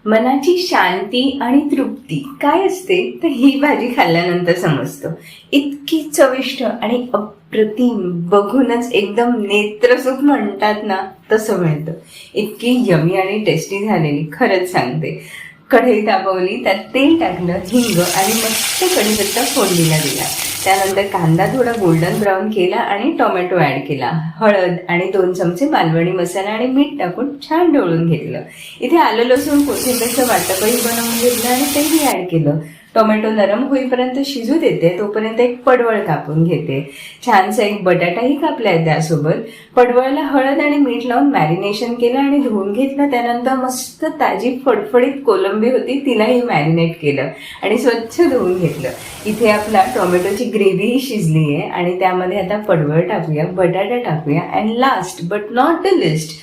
मनाची शांती आणि तृप्ती काय असते तर ही भाजी खाल्ल्यानंतर समजतं. इतकी चविष्ट आणि अप्रतिम, बघूनच एकदम नेत्रसुख म्हणतात ना तसं मिळतं. इतकी यमी आणि टेस्टी झालेली, खरंच सांगते. कढई तापवली, त्यात तेल टाकलं, हिंग आणि मस्त कढीपत्ता फोडणीला दिला. त्यानंतर कांदा थोडा गोल्डन ब्राऊन केला आणि टोमॅटो ॲड केला. हळद आणि 2 चमचे मालवणी मसाला आणि मीठ टाकून छान ढवळून घेतलं. इथे आलं लसूण कोथिंबीरचं वाटपही बनवून घेतलं आणि तेही ॲड केलं. टोमॅटो नरम होईपर्यंत शिजू देते, तोपर्यंत एक पडवळ कापून घेते. छानसा एक बटाटाही कापलाय त्यासोबत. पडवळला हळद आणि मीठ लावून मॅरिनेशन केलं आणि धुवून घेतलं. त्यानंतर मस्त ताजी फडफडीत कोलंबी होती, तिलाही मॅरिनेट केलं आणि स्वच्छ धुवून घेतलं. इथे आपला टोमॅटोची ग्रेव्हीही शिजली आहे आणि त्यामध्ये आता पडवळ टाकूया, बटाटा टाकूया and last but not the least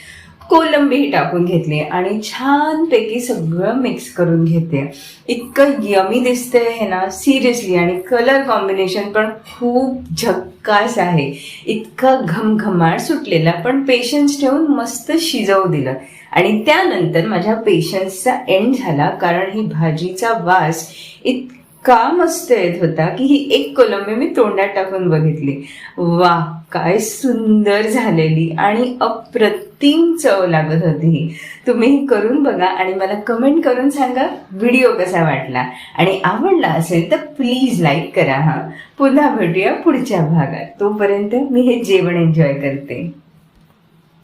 कोलंबीही टाकून घेतली आणि छानपैकी सगळं मिक्स करून घेते. इतकं यमी दिसतंय हे ना, सिरियसली. आणि कलर कॉम्बिनेशन पण खूप झक्कास आहे. इतकं घमघमाट सुटलेला, पण पेशन्स ठेवून मस्त शिजवू दिलं. आणि त्यानंतर माझ्या पेशन्सचा एंड झाला, कारण ही भाजीचा वास इतका मस्त येत होता की ही एक कोलंबी मी तोंडात टाकून बघितली. वा, काय सुंदर झालेली आणि अप्रतिम चव लागत होती. तुम्ही करून बघा आणि मला कमेंट करून सांगा व्हिडिओ कसा वाटला. आणि आवडला असेल तर प्लीज लाईक करा. पुन्हा भेटूया पुढच्या भागात. तोपर्यंत मी हे जेवण एन्जॉय करते.